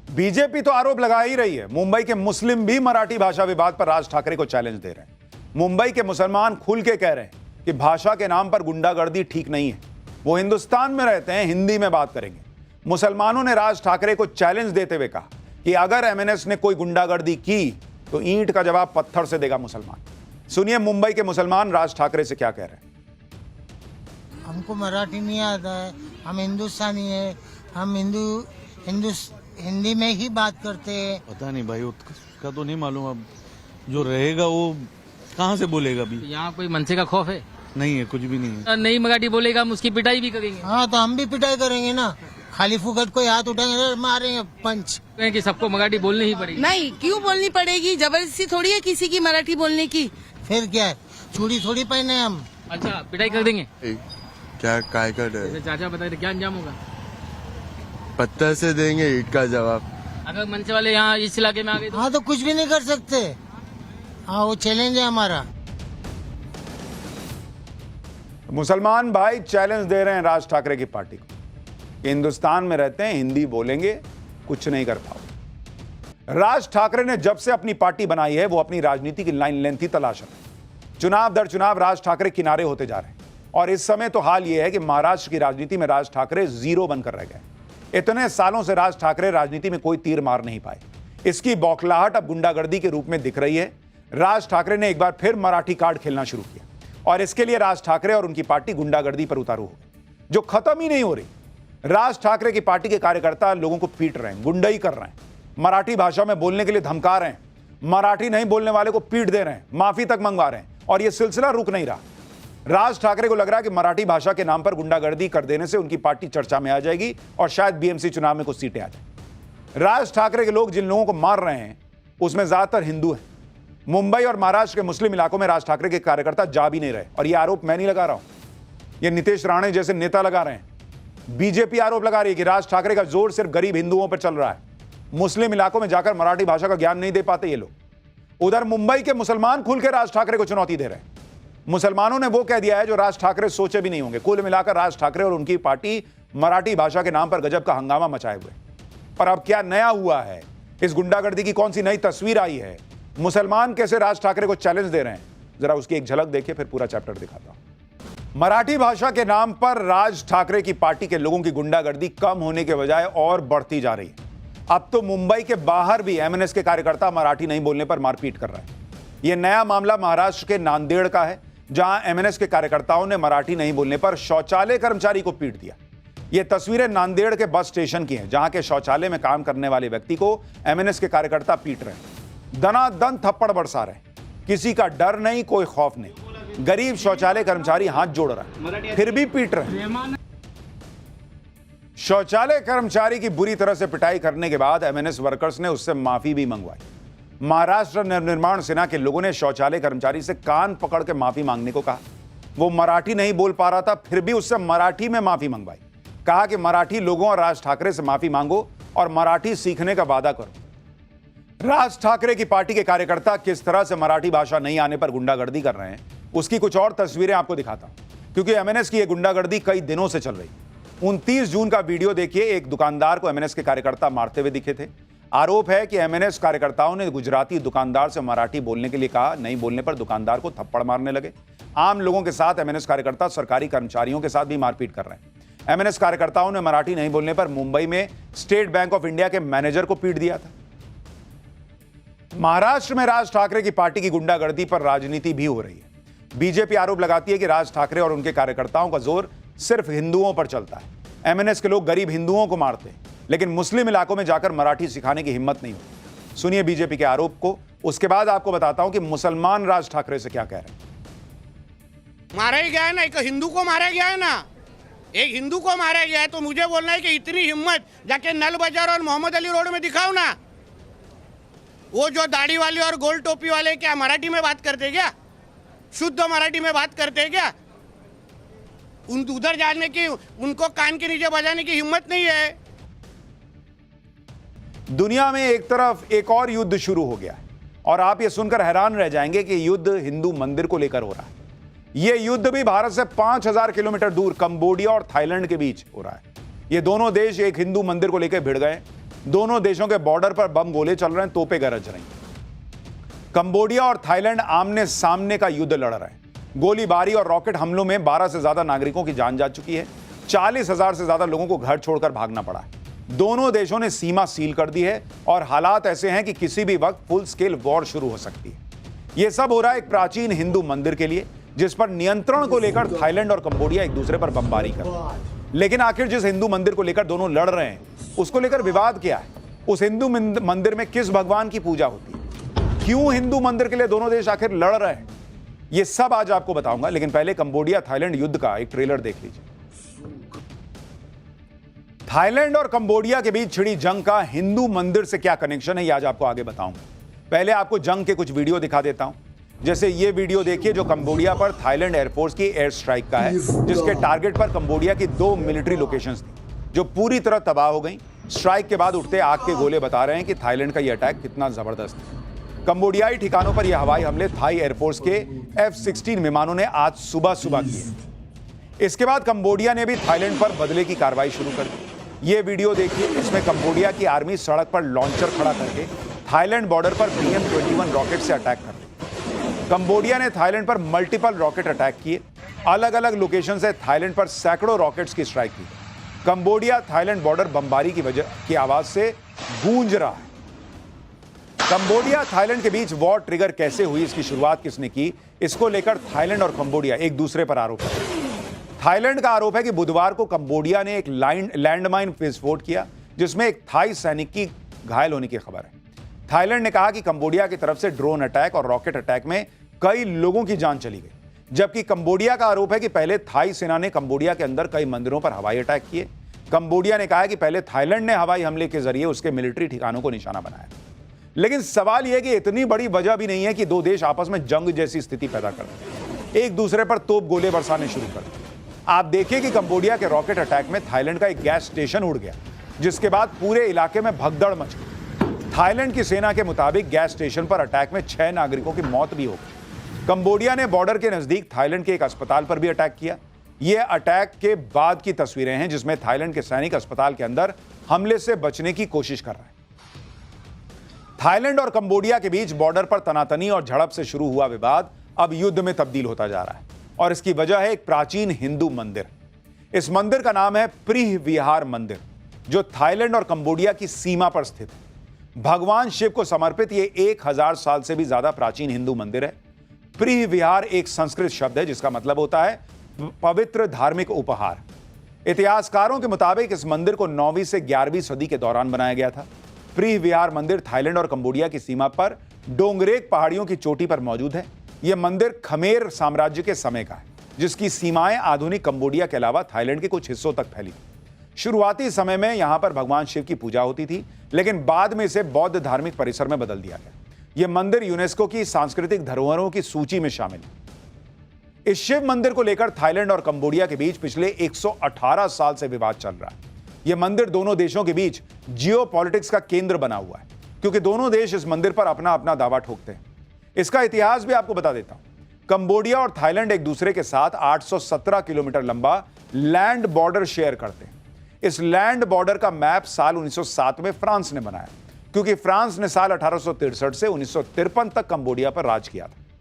BJP तो आरोप लगा ही रही है। मुंबई के मुस्लिम भी मराठी भाषा विवाद पर राज ठाकरे को चैलेंज दे रहे हैं। मुंबई के मुसलमान खुल के कह रहे हैं कि भाषा के नाम पर गुंडागर्दी ठीक नहीं है। वो हिंदुस्तान में रहते हैं, हिंदी में बात करेंगे। मुसलमानों ने राज ठाकरे को चैलेंज देते हुए कहा कि अगर एमएनएस ने कोई गुंडागर्दी की तो ईंट का जवाब पत्थर से देगा मुसलमान। सुनिए मुंबई के मुसलमान राज ठाकरे से क्या कह रहे हैं। हमको मराठी नहीं आता है, हम हिंदुस्तानी है, हम हिंदी में ही बात करते हैं। पता नहीं भाई, उसका तो नहीं मालूम। अब जो रहेगा वो कहाँ से बोलेगा अभी। यहाँ कोई मनसे का खौफ है? नहीं है, कुछ भी नहीं है। नहीं मराठी बोलेगा हम उसकी पिटाई भी करेंगे। हाँ तो हम भी पिटाई करेंगे ना। खाली फुकट कोई हाथ उठाएंगे मारेंगे पंच। कि सबको मराठी बोलनी ही पड़ेगी। नहीं, क्यों बोलनी पड़ेगी? जबरदस्ती थोड़ी है किसी की मराठी बोलने की। फिर क्या है, चूड़ी थोड़ी पहने हम। अच्छा पिटाई कर देंगे? क्या काय कर रहे? जैसे चाचा बताए थे क्या अंजाम होगा? पत्थर से देंगे ईट का जवाब। अगर मनसे वाले यहाँ इस इलाके में आ गए तो? हाँ तो कुछ भी नहीं कर सकते। हाँ वो चैलेंज है हमारा। मुसलमान भाई चैलेंज दे रहे हैं राज ठाकरे की पार्टी को कि हिंदुस्तान में रहते हैं, हिंदी बोलेंगे, कुछ नहीं कर पाओ। राज ठाकरे ने जब से अपनी पार्टी बनाई है वो अपनी राजनीति की लाइन लेंथ ही तलाश रहे हैं। चुनाव दर चुनाव राज ठाकरे किनारे होते जा रहे हैं और इस समय तो हाल यह है कि महाराष्ट्र की राजनीति में राज ठाकरे जीरो बनकर रह गए। इतने सालों से राज ठाकरे राजनीति में कोई तीर मार नहीं पाए। इसकी बौखलाहट अब गुंडागर्दी के रूप में दिख रही है। राज ठाकरे ने एक बार फिर मराठी कार्ड खेलना शुरू किया और इसके लिए राज ठाकरे और उनकी पार्टी गुंडागर्दी पर उतारू हो गई, जो खत्म ही नहीं हो रही। राज ठाकरे की पार्टी के कार्यकर्ता लोगों को पीट रहे हैं, गुंडई कर रहे हैं, मराठी भाषा में बोलने के लिए धमका रहे हैं, मराठी नहीं बोलने वाले को पीट दे रहे हैं, माफी तक मंगवा रहे हैं और यह सिलसिला रुक नहीं रहा। राज ठाकरे को लग रहा है कि मराठी भाषा के नाम पर गुंडागर्दी कर देने से उनकी पार्टी चर्चा में आ जाएगी और शायद बीएमसी चुनाव में कुछ सीटें आ जाए। राज ठाकरे के लोग जिन लोगों को मार रहे हैं उसमें ज्यादातर हिंदू हैं। मुंबई और महाराष्ट्र के मुस्लिम इलाकों में राज ठाकरे के कार्यकर्ता जा भी नहीं रहे और यह आरोप मैं नहीं लगा रहा हूं, यह नीतीश राणे जैसे नेता लगा रहे हैं। बीजेपी आरोप लगा रही है कि राज ठाकरे का जोर सिर्फ गरीब हिंदुओं पर चल रहा है। मुस्लिम इलाकों में जाकर मराठी भाषा का ज्ञान नहीं दे पाते ये लोग। उधर मुंबई के मुसलमान खुल के राज ठाकरे को चुनौती दे रहे हैं। मुसलमानों ने वो कह दिया है जो राज ठाकरे सोचे भी नहीं होंगे। कुल मिलाकर राज ठाकरे और उनकी पार्टी मराठी भाषा के नाम पर गजब का हंगामा मचाए हुए। पर अब क्या नया हुआ है, इस गुंडागर्दी की कौन सी नई तस्वीर आई है, मुसलमान कैसे राज ठाकरे को चैलेंज दे रहे हैं, जरा उसकी एक झलक देखिए, फिर पूरा चैप्टर दिखाता हूं। मराठी भाषा के नाम पर राज ठाकरे की पार्टी के लोगों की गुंडागर्दी कम होने के बजाय और बढ़ती जा रही है। अब तो मुंबई के बाहर भी एमएनएस के कार्यकर्ता मराठी नहीं बोलने पर मारपीट कर रहे हैं। यह नया मामला महाराष्ट्र के नांदेड़ का है, जहां एमएनएस के कार्यकर्ताओं ने मराठी नहीं बोलने पर शौचालय कर्मचारी को पीट दिया। यह तस्वीरें नांदेड़ के बस स्टेशन की हैं, जहां के शौचालय में काम करने वाले व्यक्ति को एमएनएस के कार्यकर्ता पीट रहे हैं, दनादन थप्पड़ बरसा रहे हैं। किसी का डर नहीं, कोई खौफ नहीं। गरीब शौचालय कर्मचारी हाथ जोड़ रहा है, फिर भी पीट रहे हैं। शौचालय कर्मचारी की बुरी तरह से पिटाई करने के बाद एमएनएस वर्कर्स ने उससे माफी भी मंगवाई। महाराष्ट्र नवनिर्माण सेना के लोगों ने शौचालय कर्मचारी से कान पकड़ के माफी मांगने को कहा। वो मराठी नहीं बोल पा रहा था, फिर भी उससे मराठी में माफी मंगवाई। कहा कि मराठी लोगों और राज ठाकरे से माफी मांगो और मराठी सीखने का वादा करो। राज ठाकरे की पार्टी के कार्यकर्ता किस तरह से मराठी भाषा नहीं आने पर गुंडागर्दी कर रहे हैं, उसकी कुछ और तस्वीरें आपको दिखाता हूं, क्योंकि एमएनएस की यह गुंडागर्दी कई दिनों से चल रही। 29 जून का वीडियो देखिए। एक दुकानदार को एमएनएस के कार्यकर्ता मारते हुए दिखे थे। आरोप है कि एमएनएस कार्यकर्ताओं ने गुजराती दुकानदार से मराठी बोलने के लिए कहा, नहीं बोलने पर दुकानदार को थप्पड़ मारने लगे। आम लोगों के साथ एमएनएस कार्यकर्ता सरकारी कर्मचारियों के साथ भी मारपीट कर रहे हैं। एमएनएस कार्यकर्ताओं ने मराठी नहीं बोलने पर मुंबई में स्टेट बैंक ऑफ इंडिया के मैनेजर को पीट दिया था। महाराष्ट्र में राज ठाकरे की पार्टी की गुंडागर्दी पर राजनीति भी हो रही है। बीजेपी आरोप लगाती है कि राज ठाकरे और उनके कार्यकर्ताओं का जोर सिर्फ हिंदुओं पर चलता है। एमएनएस के लोग गरीब हिंदुओं को मारते हैं, लेकिन मुस्लिम इलाकों में जाकर मराठी सिखाने की हिम्मत नहीं होती। सुनिए बीजेपी के आरोप को, उसके बाद आपको बताता हूं कि मुसलमान राज ठाकरे से क्या कह रहे हैं। मारा ही गया है ना, एक हिंदू को मारा गया है ना, एक हिंदू को मारा गया है, तो मुझे बोलना है कि इतनी हिम्मत जाके नल बाजार और मोहम्मद अली रोड में दिखाओ ना। वो जो दाढ़ी वाले और गोल टोपी वाले क्या मराठी में बात करते क्या? शुद्ध मराठी में बात करते क्या? उधर जाने की, उनको कान के नीचे बजाने की हिम्मत नहीं है। दुनिया में एक तरफ एक और युद्ध शुरू हो गया है और आप ये सुनकर हैरान रह जाएंगे कि युद्ध हिंदू मंदिर को लेकर हो रहा है। यह युद्ध भी भारत से 5000 किलोमीटर दूर कंबोडिया और थाईलैंड के बीच हो रहा है। ये दोनों देश एक हिंदू मंदिर को लेकर भिड़ गए। दोनों देशों के बॉर्डर पर बम गोले चल रहे हैं, तोपें गरज रही हैं। कंबोडिया और थाईलैंड आमने सामने का युद्ध लड़ रहे हैं। गोलीबारी और रॉकेट हमलों में 12 से ज्यादा नागरिकों की जान जा चुकी है। 40,000 से ज्यादा लोगों को घर छोड़कर भागना पड़ा है। दोनों देशों ने सीमा सील कर दी है और हालात ऐसे हैं कि किसी भी वक्त फुल स्केल वॉर शुरू हो सकती है। यह सब हो रहा है एक प्राचीन हिंदू मंदिर के लिए, जिस पर नियंत्रण को लेकर थाईलैंड और कंबोडिया एक दूसरे पर बमबारी कर रहे हैं। लेकिन आखिर जिस हिंदू मंदिर को लेकर दोनों लड़ रहे हैं, उसको लेकर विवाद क्या है? उस हिंदू मंदिर में किस भगवान की पूजा होती है? क्यों हिंदू मंदिर के लिए दोनों देश आखिर लड़ रहे हैं? यह सब आज आपको बताऊंगा, लेकिन पहले कंबोडिया थाईलैंड युद्ध का एक ट्रेलर देख लीजिए। थाईलैंड और कंबोडिया के बीच छिड़ी जंग का हिंदू मंदिर से क्या कनेक्शन है, यह आज आपको आगे बताऊंगा। पहले आपको जंग के कुछ वीडियो दिखा देता हूं। जैसे ये वीडियो देखिए जो कंबोडिया पर थाईलैंड एयरफोर्स की एयर स्ट्राइक का है, जिसके टारगेट पर कंबोडिया की 2 मिलिट्री लोकेशंस थी, जो पूरी तरह तबाह हो गई। स्ट्राइक के बाद उठते आग के गोले बता रहे हैं कि थाईलैंड का यह अटैक कितना जबरदस्त है। कंबोडियाई ठिकानों पर यह हवाई हमले थाई एयरफोर्स के F-16 विमानों ने आज सुबह किए। इसके बाद कंबोडिया ने भी थाईलैंड पर बदले की कार्रवाई शुरू कर दी। ये वीडियो देखिए, इसमें कंबोडिया की आर्मी सड़क पर लॉन्चर खड़ा करके थाईलैंड बॉर्डर पर BM-21 रॉकेट से अटैक कर रही। कंबोडिया ने थाईलैंड पर मल्टीपल रॉकेट अटैक किए। अलग अलग लोकेशन से थाईलैंड पर सैकड़ों रॉकेट्स की स्ट्राइक की। कंबोडिया थाईलैंड बॉर्डर बमबारी की आवाज से गूंज रहा है। कंबोडिया थाईलैंड के बीच वॉर ट्रिगर कैसे हुई, इसकी शुरुआत किसने की, इसको लेकर थाईलैंड और कंबोडिया एक दूसरे पर आरोप है। थाईलैंड का आरोप है कि बुधवार को कंबोडिया ने एक लैंडमाइन विस्फोट किया, जिसमें एक थाई सैनिक की घायल होने की खबर है। थाईलैंड ने कहा कि कंबोडिया की तरफ से ड्रोन अटैक और रॉकेट अटैक में कई लोगों की जान चली गई, जबकि कंबोडिया का आरोप है कि पहले थाई सेना ने कंबोडिया के अंदर कई मंदिरों पर हवाई अटैक किए। कंबोडिया ने कहा कि पहले थाईलैंड ने हवाई हमले के जरिए उसके मिलिट्री ठिकानों को निशाना बनाया। लेकिन सवाल यह कि इतनी बड़ी वजह भी नहीं है कि दो देश आपस में जंग जैसी स्थिति पैदा कर दें, एक दूसरे पर तोप गोले बरसाने शुरू कर दें। आप देखिए कि कंबोडिया के रॉकेट अटैक में थाईलैंड का एक गैस स्टेशन उड़ गया, जिसके बाद पूरे इलाके में भगदड़ मच गई। थाईलैंड की सेना के मुताबिक गैस स्टेशन पर अटैक में 6 नागरिकों की मौत भी हो गई। कंबोडिया ने बॉर्डर के नजदीक थाईलैंड के एक अस्पताल पर भी अटैक किया। यह अटैक के बाद की तस्वीरें हैं, जिसमें थाईलैंड के सैनिक अस्पताल के अंदर हमले से बचने की कोशिश कर रहे हैं। थाईलैंड और कंबोडिया के बीच बॉर्डर पर तनातनी और झड़प से शुरू हुआ विवाद अब युद्ध में तब्दील होता जा रहा है, और इसकी वजह है एक प्राचीन हिंदू मंदिर। इस मंदिर का नाम है प्रीह विहार मंदिर, जो थाईलैंड और कंबोडिया की सीमा पर स्थित है। भगवान शिव को समर्पित यह 1000 साल से भी ज्यादा प्राचीन हिंदू मंदिर है। प्रीह विहार एक संस्कृत शब्द है, जिसका मतलब होता है पवित्र धार्मिक उपहार। इतिहासकारों के मुताबिक इस मंदिर को 9वीं से 11वीं सदी के दौरान बनाया गया था। प्रीह विहार मंदिर थाईलैंड और कंबोडिया की सीमा पर डोंगरेक पहाड़ियों की चोटी पर मौजूद है। यह मंदिर खमेर साम्राज्य के समय का है, जिसकी सीमाएं आधुनिक कंबोडिया के अलावा थाईलैंड के कुछ हिस्सों तक फैली थी। शुरुआती समय में यहां पर भगवान शिव की पूजा होती थी, लेकिन बाद में इसे बौद्ध धार्मिक परिसर में बदल दिया गया। यह मंदिर यूनेस्को की सांस्कृतिक धरोहरों की सूची में शामिल है। इस शिव मंदिर को लेकर थाईलैंड और कंबोडिया के बीच पिछले 118 साल से विवाद चल रहा है। यह मंदिर दोनों देशों के बीच जियोपॉलिटिक्स का केंद्र बना हुआ है, क्योंकि दोनों देश इस मंदिर पर अपना अपना दावा ठोकते हैं। इसका इतिहास भी आपको बता देता हूं। कंबोडिया और थाईलैंड एक दूसरे के साथ 817 किलोमीटर लंबा लैंड बॉर्डर शेयर करते हैं। इस लैंड बॉर्डर का मैप साल 1907 में फ्रांस ने बनाया, क्योंकि फ्रांस ने साल 1863 से 1953 तक कंबोडिया पर राज किया था।